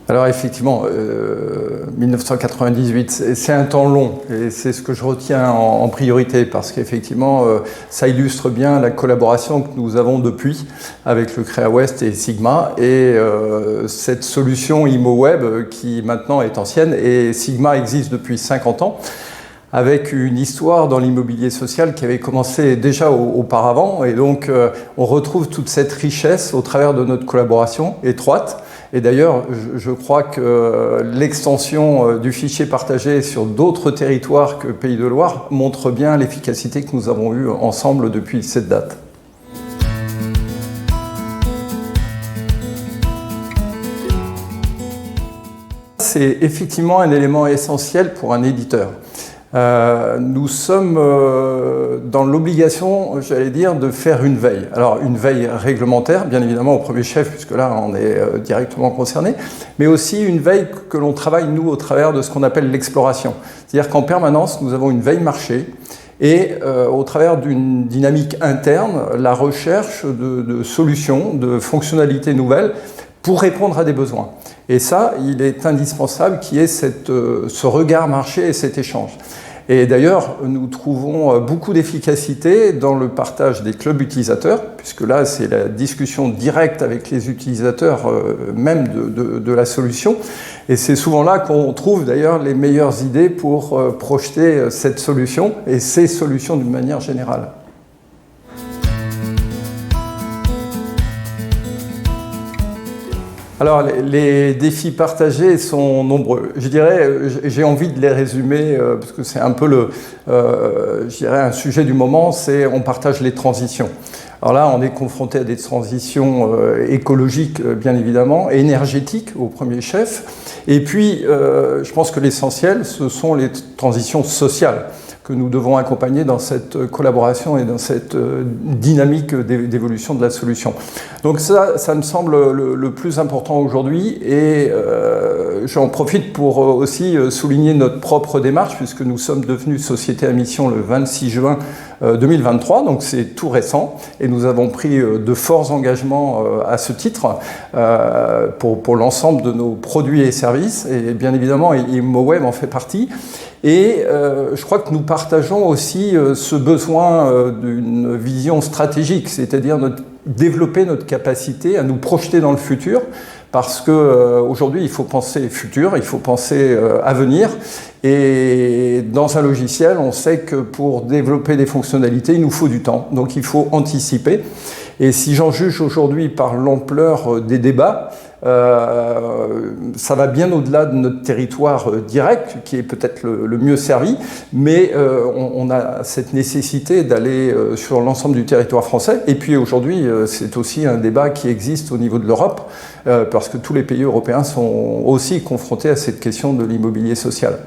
Alors effectivement, 1998, c'est un temps long et c'est ce que je retiens en priorité parce qu'effectivement, ça illustre bien la collaboration que nous avons depuis avec le Créa Ouest et Sigma et cette solution ImoWeb qui maintenant est ancienne et Sigma existe depuis 50 ans. Avec une histoire dans l'immobilier social qui avait commencé déjà auparavant. Et donc, on retrouve toute cette richesse au travers de notre collaboration étroite. Et d'ailleurs, je crois que l'extension du fichier partagé sur d'autres territoires que Pays de Loire montre bien l'efficacité que nous avons eue ensemble depuis cette date. C'est effectivement un élément essentiel pour un éditeur. Nous sommes dans l'obligation, j'allais dire, de faire une veille. Alors une veille réglementaire, bien évidemment au premier chef, puisque là on est directement concerné, mais aussi une veille que l'on travaille nous au travers de ce qu'on appelle l'exploration. C'est-à-dire qu'en permanence nous avons une veille marché et au travers d'une dynamique interne, la recherche de solutions, de fonctionnalités nouvelles pour répondre à des besoins. Et ça, il est indispensable qu'il y ait ce regard marché et cet échange. Et d'ailleurs, nous trouvons beaucoup d'efficacité dans le partage des clubs utilisateurs, puisque là, c'est la discussion directe avec les utilisateurs même de la solution. Et c'est souvent là qu'on trouve d'ailleurs les meilleures idées pour projeter cette solution et ces solutions d'une manière générale. Alors, les défis partagés sont nombreux. Je dirais, j'ai envie de les résumer, parce que c'est un peu je dirais, un sujet du moment, c'est on partage les transitions. Alors là, on est confronté à des transitions écologiques, bien évidemment, énergétiques au premier chef. Et puis, je pense que l'essentiel, ce sont les transitions sociales que nous devons accompagner dans cette collaboration et dans cette dynamique d'évolution de la solution. Donc ça me semble le plus important aujourd'hui et j'en profite pour aussi souligner notre propre démarche puisque nous sommes devenus société à mission le 26 juin 2023, donc c'est tout récent et nous avons pris de forts engagements à ce titre pour l'ensemble de nos produits et services et bien évidemment ImoWeb en fait partie. Et je crois que nous partageons aussi ce besoin d'une vision stratégique, c'est-à-dire développer notre capacité à nous projeter dans le futur, parce qu'aujourd'hui, il faut penser futur, il faut penser avenir. Et dans un logiciel, on sait que pour développer des fonctionnalités, il nous faut du temps. Donc il faut anticiper. Et si j'en juge aujourd'hui par l'ampleur des débats, ça va bien au-delà de notre territoire direct, qui est peut-être le mieux servi, mais on a cette nécessité d'aller sur l'ensemble du territoire français. Et puis aujourd'hui, c'est aussi un débat qui existe au niveau de l'Europe, parce que tous les pays européens sont aussi confrontés à cette question de l'immobilier social.